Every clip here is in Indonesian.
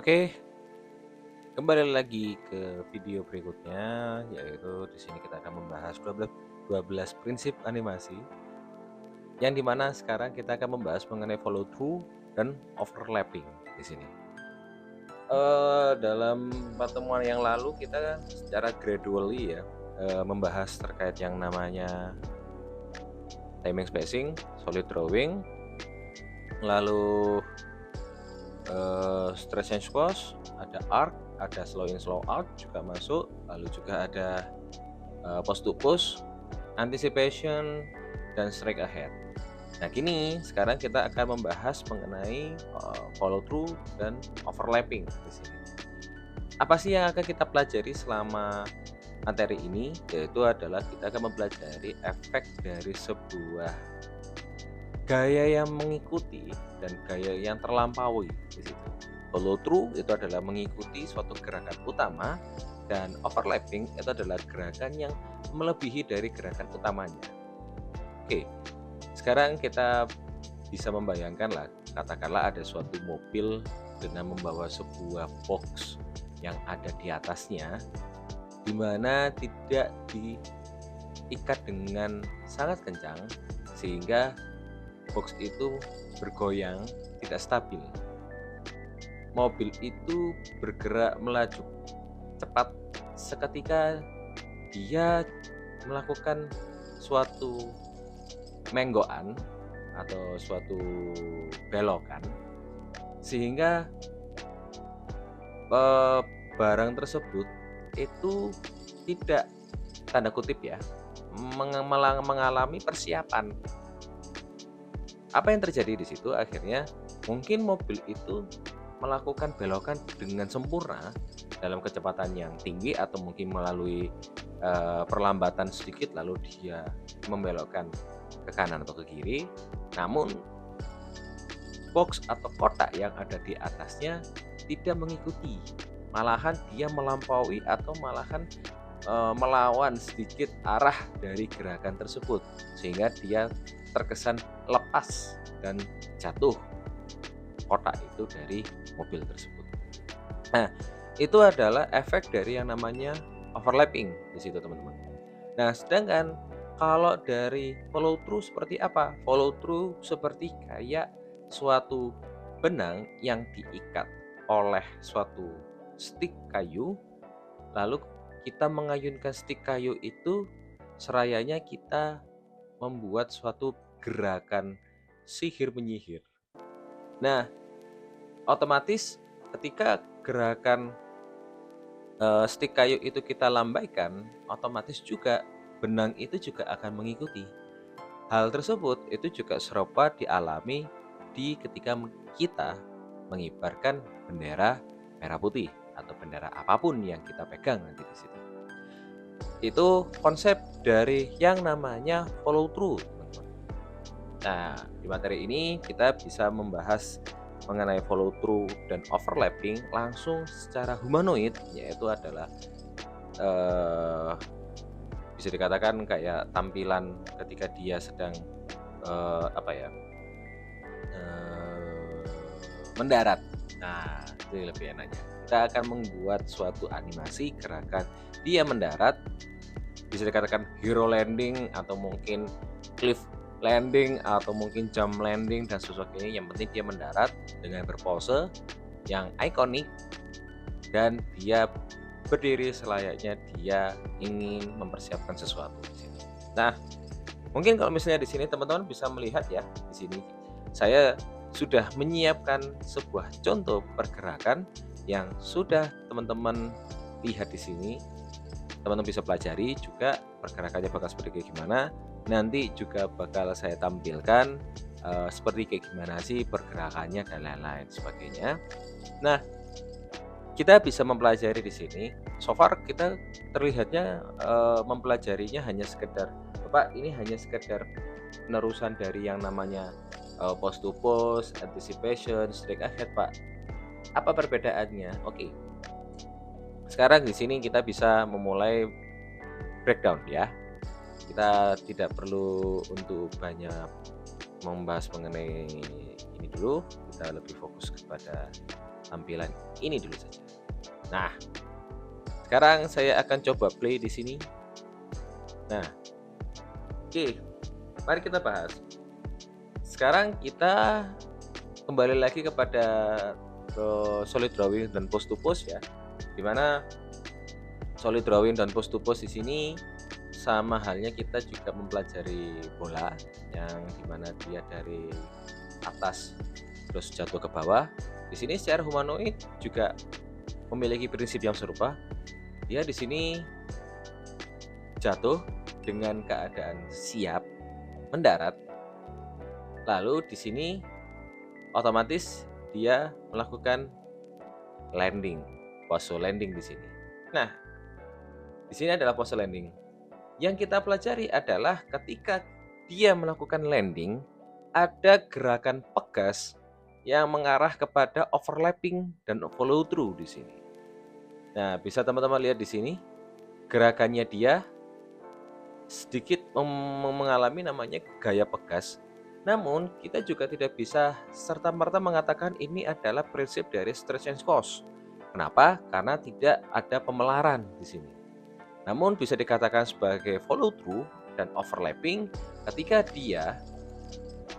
Oke, kembali lagi ke video berikutnya, yaitu di sini kita akan membahas 12 prinsip animasi, yang dimana sekarang kita akan membahas mengenai follow through dan overlapping di sini. Dalam pertemuan yang lalu kita secara gradually ya, membahas terkait yang namanya timing spacing, solid drawing, lalu stretch and squash, ada arc, ada slow in slow out juga masuk, lalu juga ada post to push, anticipation, dan strike ahead. Nah, kini sekarang kita akan membahas mengenai follow through dan overlapping di sini. Apa sih yang akan kita pelajari selama materi ini? Yaitu adalah kita akan mempelajari efek dari sebuah gaya yang mengikuti dan gaya yang terlampaui di situ. Follow through itu adalah mengikuti suatu gerakan utama, dan overlapping itu adalah gerakan yang melebihi dari gerakan utamanya. Oke, sekarang kita bisa membayangkan lah, katakanlah ada suatu mobil dengan membawa sebuah box yang ada di atasnya, di mana tidak diikat dengan sangat kencang sehingga box itu bergoyang, tidak stabil. Mobil itu bergerak melaju cepat seketika dia melakukan suatu menggokan atau suatu belokan, sehingga barang tersebut itu tidak, tanda kutip ya, mengalami persiapan. Apa yang terjadi di situ akhirnya mungkin mobil itu melakukan belokan dengan sempurna dalam kecepatan yang tinggi, atau mungkin melalui perlambatan sedikit lalu dia membelokkan ke kanan atau ke kiri. Namun box atau kotak yang ada di atasnya tidak mengikuti, malahan dia melampaui atau malahan melawan sedikit arah dari gerakan tersebut, sehingga dia terkesan lepas dan jatuh kotak itu dari mobil tersebut. Nah, itu adalah efek dari yang namanya overlapping di situ, teman-teman. Nah, sedangkan kalau dari follow through seperti apa? Follow through seperti kayak suatu benang yang diikat oleh suatu stick kayu, lalu kita mengayunkan stick kayu itu serayanya kita membuat suatu gerakan sihir menyihir. Nah, otomatis ketika gerakan stick kayu itu kita lambaikan, otomatis juga benang itu juga akan mengikuti. Hal tersebut itu juga serupa dialami ketika kita mengibarkan bendera merah putih atau bendera apapun yang kita pegang nanti di situ. Itu konsep dari yang namanya follow through, teman-teman. Nah, di materi ini kita bisa membahas mengenai follow through dan overlapping langsung secara humanoid, yaitu adalah bisa dikatakan kayak tampilan ketika dia sedang apa ya, mendarat. Nah, itu lebih enaknya. Kita akan membuat suatu animasi gerakan dia mendarat, bisa dikatakan hero landing atau mungkin cliff landing atau mungkin jump landing dan sebagainya. Yang penting dia mendarat dengan berpose yang ikonik dan dia berdiri selayaknya dia ingin mempersiapkan sesuatu di situ. Nah, mungkin kalau misalnya di sini teman-teman bisa melihat ya, di sini saya sudah menyiapkan sebuah contoh pergerakan yang sudah teman-teman lihat di sini. Teman-teman bisa pelajari juga pergerakannya bakal seperti kayak gimana. Nanti juga bakal saya tampilkan seperti kayak gimana sih pergerakannya dan lain-lain sebagainya. Nah, kita bisa mempelajari di sini. So far kita terlihatnya mempelajarinya hanya sekedar, Bapak, ini hanya sekedar penerusan dari yang namanya post to post, anticipation, strike ahead, Pak. Apa perbedaannya? Oke. Sekarang di sini kita bisa memulai breakdown ya. Kita tidak perlu untuk banyak membahas mengenai ini dulu. Kita lebih fokus kepada tampilan ini dulu saja. Nah, sekarang saya akan coba play di sini. Nah, oke, mari kita bahas. Sekarang kita kembali lagi kepada solid drawing dan post to post ya. Dimana solid drawing dan post to post di sini sama halnya kita juga mempelajari bola yang dimana dia dari atas terus jatuh ke bawah. Di sini secara humanoid juga memiliki prinsip yang serupa. Dia di sini jatuh dengan keadaan siap mendarat. Lalu di sini otomatis dia melakukan landing, pose landing di sini. Nah, di sini adalah pose landing. Yang kita pelajari adalah ketika dia melakukan landing, ada gerakan pegas yang mengarah kepada overlapping dan follow through di sini. Nah, bisa teman-teman lihat di sini gerakannya dia sedikit mengalami namanya gaya pegas. Namun, kita juga tidak bisa serta-merta mengatakan ini adalah prinsip dari stretch and squash. Kenapa? Karena tidak ada pemelaran di sini. Namun bisa dikatakan sebagai follow through dan overlapping ketika dia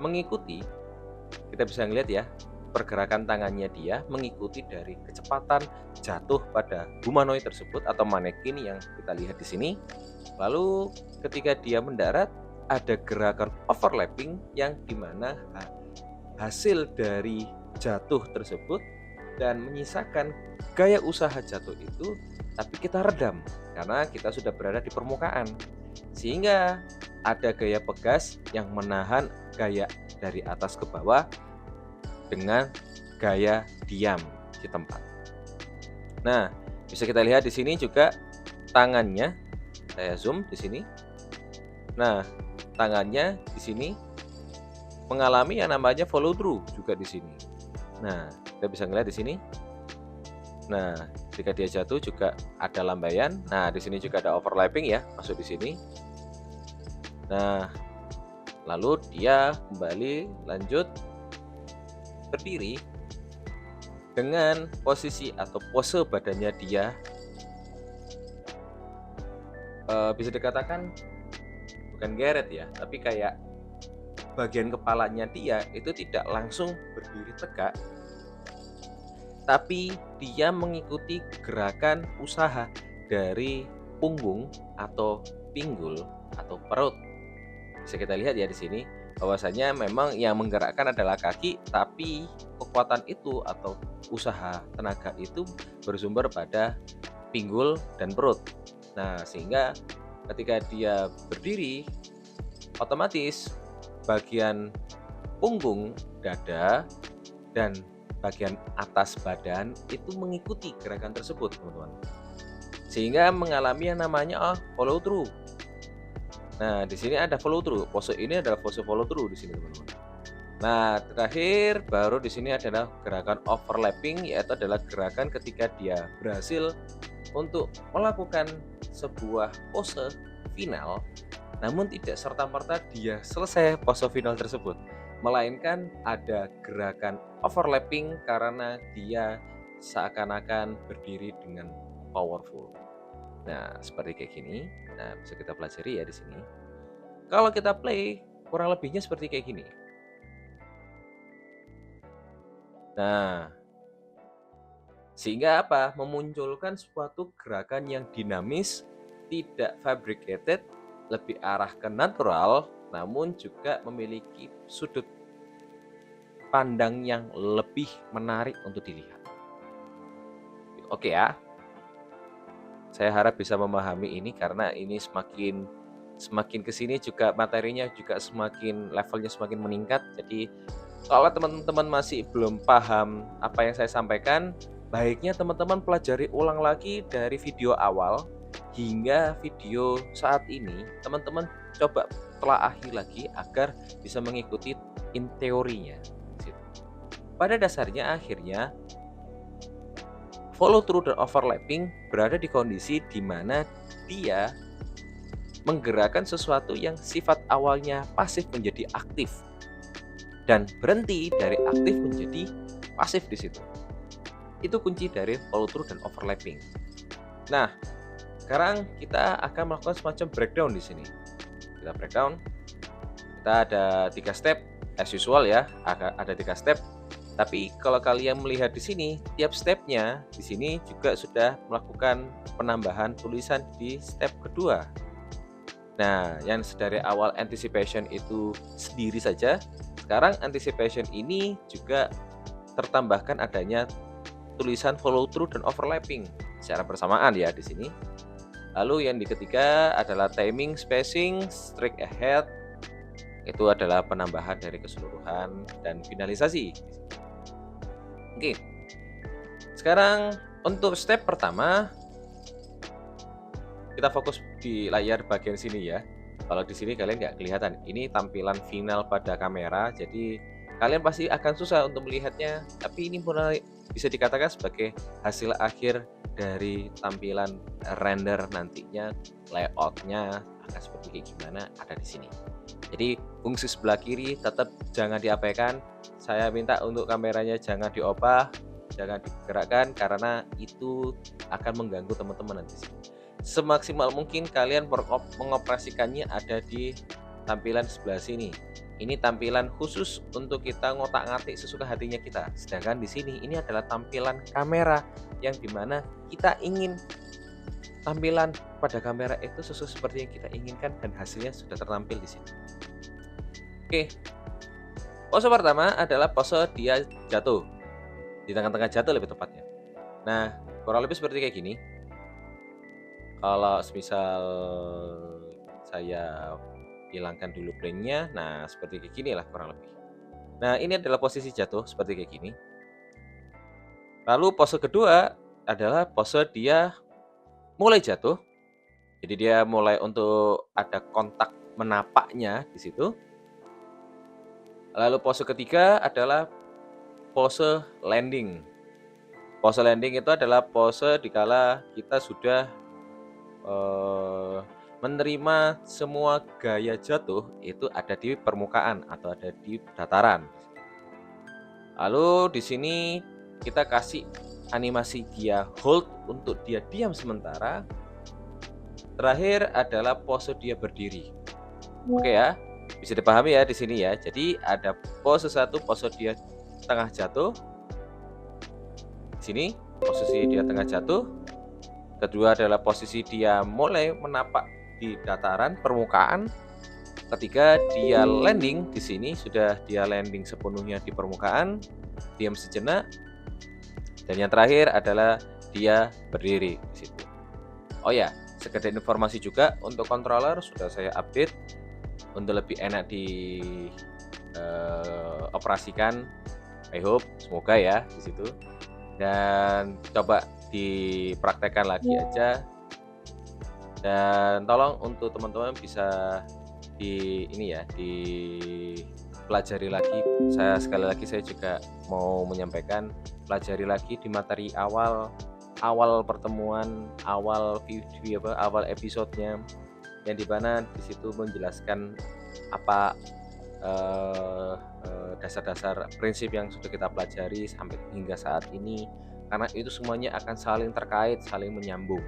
mengikuti, kita bisa melihat ya, pergerakan tangannya dia mengikuti dari kecepatan jatuh pada humanoid tersebut atau manekin yang kita lihat di sini. Lalu ketika dia mendarat, ada gerakan overlapping yang dimana hasil dari jatuh tersebut dan menyisakan gaya usaha jatuh itu, tapi kita redam karena kita sudah berada di permukaan, sehingga ada gaya pegas yang menahan gaya dari atas ke bawah dengan gaya diam di tempat. Nah, bisa kita lihat di sini juga tangannya, saya zoom di sini. Nah, tangannya di sini mengalami yang namanya follow through juga di sini. Nah, kita bisa melihat di sini. Nah, ketika dia jatuh juga ada lambaian. Nah, di sini juga ada overlapping ya, masuk di sini. Nah, lalu dia kembali lanjut berdiri dengan posisi atau pose badannya dia bisa dikatakan bukan geret ya, tapi kayak bagian kepalanya dia itu tidak langsung berdiri tegak, tapi dia mengikuti gerakan usaha dari punggung atau pinggul atau perut. Bisa kita lihat ya di sini bahwasanya memang yang menggerakkan adalah kaki, tapi kekuatan itu atau usaha tenaga itu bersumber pada pinggul dan perut. Nah, sehingga ketika dia berdiri, otomatis bagian punggung, dada, dan bagian atas badan itu mengikuti gerakan tersebut, teman-teman. Sehingga mengalami yang namanya follow through. Nah, di sini ada follow through. Pose ini adalah pose follow through di sini, teman-teman. Nah, terakhir baru di sini adalah gerakan overlapping, yaitu adalah gerakan ketika dia berhasil untuk melakukan sebuah pose final, namun tidak serta-merta dia selesai pose final tersebut, melainkan ada gerakan overlapping karena dia seakan-akan berdiri dengan powerful. Nah, seperti kayak gini. Nah, bisa kita pelajari ya di sini. Kalau kita play, kurang lebihnya seperti kayak gini. Nah, sehingga apa? Memunculkan suatu gerakan yang dinamis, tidak fabricated, lebih arah ke natural, namun juga memiliki sudut pandang yang lebih menarik untuk dilihat. Oke ya. Saya harap bisa memahami ini karena ini semakin kesini juga materinya juga semakin levelnya semakin meningkat. Jadi kalau teman-teman masih belum paham apa yang saya sampaikan, baiknya teman-teman pelajari ulang lagi dari video awal hingga video saat ini. Teman-teman coba telaahi lagi agar bisa mengikuti teorinya. Pada dasarnya akhirnya follow through dan overlapping berada di kondisi di mana dia menggerakkan sesuatu yang sifat awalnya pasif menjadi aktif dan berhenti dari aktif menjadi pasif di situ. Itu kunci dari follow through dan overlapping. Nah, sekarang kita akan melakukan semacam breakdown di sini. Kita breakdown. Kita ada 3 step as usual ya, ada 3 step. Tapi kalau kalian melihat di sini, tiap stepnya di sini juga sudah melakukan penambahan tulisan di step kedua. Nah, yang dari awal anticipation itu sendiri saja, sekarang anticipation ini juga tertambahkan adanya tulisan follow through dan overlapping secara bersamaan ya di sini. Lalu yang ketiga adalah timing, spacing, straight ahead. Itu adalah penambahan dari keseluruhan dan finalisasi. Oke. Sekarang untuk step pertama kita fokus di layar bagian sini ya. Kalau di sini kalian nggak kelihatan. Ini tampilan final pada kamera. Jadi kalian pasti akan susah untuk melihatnya. Tapi ini mulai bisa dikatakan sebagai hasil akhir dari tampilan render nantinya, layoutnya akan seperti kayak gimana ada di sini. Jadi fungsi sebelah kiri tetap jangan diabaikan. Saya minta untuk kameranya jangan diubah, jangan digerakkan karena itu akan mengganggu teman-teman nanti. Semaksimal mungkin kalian mengoperasikannya ada di tampilan sebelah sini. Ini tampilan khusus untuk kita ngotak-ngatik sesuka hatinya kita. Sedangkan di sini ini adalah tampilan kamera yang dimana kita ingin tampilan pada kamera itu sesuai seperti yang kita inginkan dan hasilnya sudah tertampil di sini. Oke. Pose pertama adalah pose dia jatuh. Di tengah-tengah jatuh lebih tepatnya. Nah, kurang lebih seperti kayak gini. Kalau misal saya hilangkan dulu planknya, nah seperti kayak gini lah kurang lebih. Nah ini adalah posisi jatuh seperti kayak gini. Lalu pose kedua adalah pose dia mulai jatuh. Jadi dia mulai untuk ada kontak menapaknya di situ. Lalu pose ketiga adalah pose landing. Pose landing itu adalah pose dikala kita sudah menerima semua gaya jatuh itu ada di permukaan atau ada di dataran. Lalu di sini kita kasih animasi dia hold untuk dia diam sementara. Terakhir adalah pose dia berdiri. Oke ya, bisa dipahami ya di sini ya. Jadi ada pose satu, pose dia tengah jatuh. Di sini posisi dia tengah jatuh. Kedua adalah posisi dia mulai menapak di dataran permukaan. Ketiga dia landing di sini, sudah dia landing sepenuhnya di permukaan, diam sejenak. Dan yang terakhir adalah dia berdiri di situ. Oh ya, sekedar informasi juga untuk controller sudah saya update untuk lebih enak di operasikan. I hope semoga ya di situ. Dan coba dipraktekkan lagi aja, dan tolong untuk teman-teman bisa dipelajari lagi. Sekali lagi saya juga mau menyampaikan, pelajari lagi di materi awal pertemuan, awal episodenya, yang dimana di situ menjelaskan apa dasar-dasar prinsip yang sudah kita pelajari sampai hingga saat ini, karena itu semuanya akan saling terkait, saling menyambung.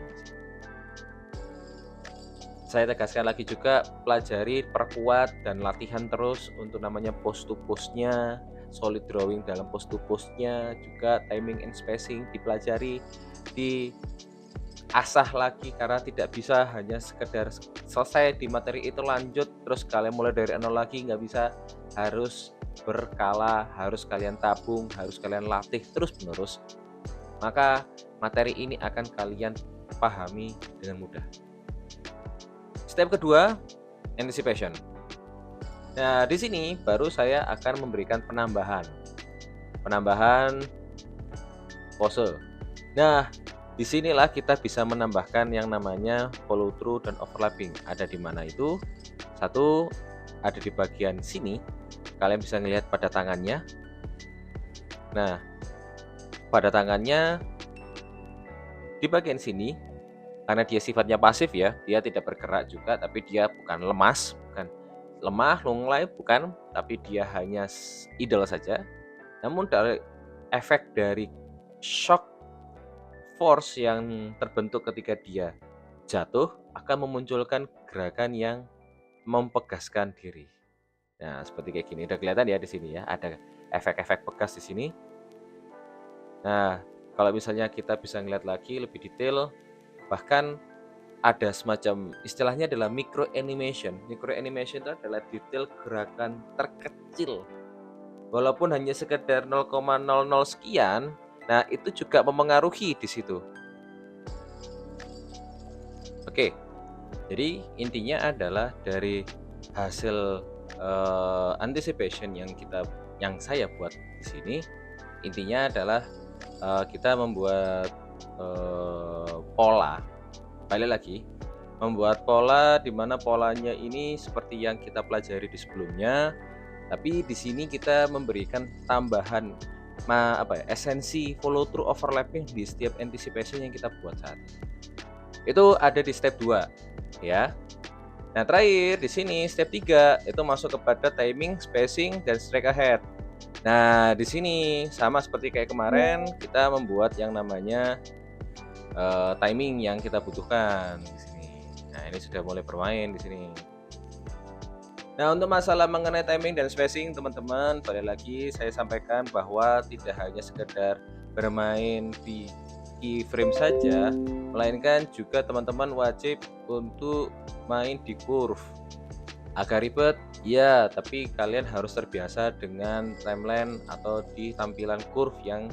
Saya tegaskan lagi juga, pelajari, perkuat, dan latihan terus untuk namanya pose to pose-nya, solid drawing dalam pose to pose-nya, juga timing and spacing dipelajari, diasah lagi, karena tidak bisa hanya sekedar selesai di materi itu lanjut terus kalian mulai dari nol lagi, nggak bisa. Harus berkala, harus kalian tabung, harus kalian latih terus menerus, maka materi ini akan kalian pahami dengan mudah. Step kedua, anticipation. Nah, di sini baru saya akan memberikan penambahan pose. Nah, disinilah kita bisa menambahkan yang namanya follow through dan overlapping. Ada di mana itu? Satu, ada di bagian sini. Kalian bisa melihat pada tangannya. Nah, pada tangannya di bagian sini, karena dia sifatnya pasif ya, dia tidak bergerak juga, tapi dia bukan lemah, lunglai, bukan, tapi dia hanya idle saja. Namun dari efek dari shock force yang terbentuk ketika dia jatuh akan memunculkan gerakan yang mempegaskan diri. Nah, seperti kayak gini, udah kelihatan ya di sini ya, ada efek-efek pegas di sini. Nah, kalau misalnya kita bisa ngeliat lagi lebih detail, bahkan ada semacam istilahnya adalah micro animation. Micro animation itu adalah detail gerakan terkecil. Walaupun hanya sekedar 0,00 sekian, nah itu juga memengaruhi di situ. Oke, jadi intinya adalah dari hasil anticipation yang saya buat di sini, intinya adalah kita membuat pola, balik lagi, membuat pola di mana polanya ini seperti yang kita pelajari di sebelumnya, tapi di sini kita memberikan tambahan esensi follow through overlapping di setiap anticipation yang kita buat saat ini. Itu ada di step 2 ya. Nah, terakhir di sini step 3 itu masuk kepada timing, spacing, dan strike ahead. Nah, di sini sama seperti kayak kemarin kita membuat yang namanya timing yang kita butuhkan di sini. Nah, ini sudah mulai bermain di sini. Nah, untuk masalah mengenai timing dan spacing, teman-teman, balik lagi saya sampaikan bahwa tidak hanya sekedar bermain di keyframe saja, melainkan juga teman-teman wajib untuk main di curve. Agak ribet, ya, tapi kalian harus terbiasa dengan timeline atau di tampilan curve yang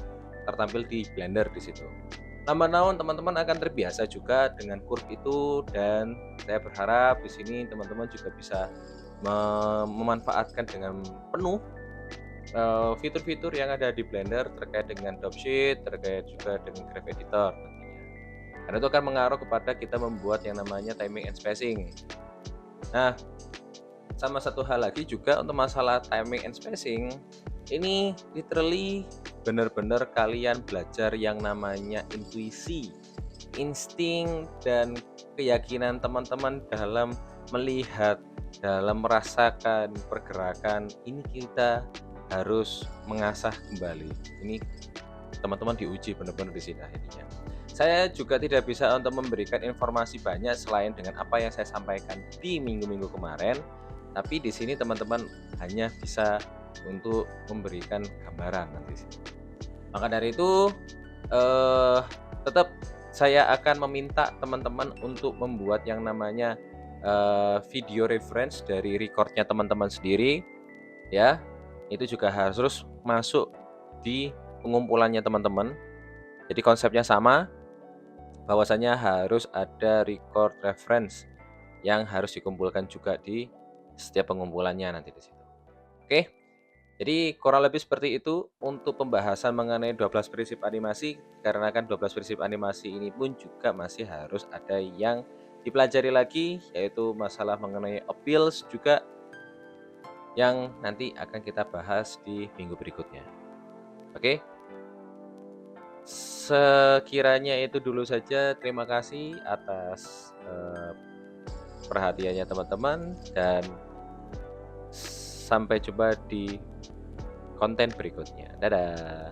tertampil di Blender di situ. Lama-lama teman-teman akan terbiasa juga dengan curve itu, dan saya berharap di sini teman-teman juga bisa memanfaatkan dengan penuh fitur-fitur yang ada di Blender terkait dengan dropsheet, terkait juga dengan graph editor tentunya. Karena itu akan mengaruh kepada kita membuat yang namanya timing and spacing. Nah, sama satu hal lagi juga untuk masalah timing and spacing, ini literally benar-benar kalian belajar yang namanya intuisi, insting, dan keyakinan teman-teman dalam melihat, dalam merasakan pergerakan ini. Kita harus mengasah kembali. Ini teman-teman diuji benar-benar di sini akhirnya. Saya juga tidak bisa untuk memberikan informasi banyak selain dengan apa yang saya sampaikan di minggu-minggu kemarin, tapi di sini teman-teman hanya bisa untuk memberikan gambaran nanti. Maka dari itu tetap saya akan meminta teman-teman untuk membuat yang namanya video reference dari recordnya teman-teman sendiri, ya. Itu juga harus masuk di pengumpulannya teman-teman. Jadi konsepnya sama, bahwasanya harus ada record reference yang harus dikumpulkan juga di setiap pengumpulannya nanti di situ. Oke. Jadi kurang lebih seperti itu untuk pembahasan mengenai 12 prinsip animasi, karena kan 12 prinsip animasi ini pun juga masih harus ada yang dipelajari lagi, yaitu masalah mengenai appeals juga yang nanti akan kita bahas di minggu berikutnya. Oke. Sekiranya itu dulu saja. Terima kasih atas perhatiannya teman-teman, dan sampai jumpa di konten berikutnya. Dadah.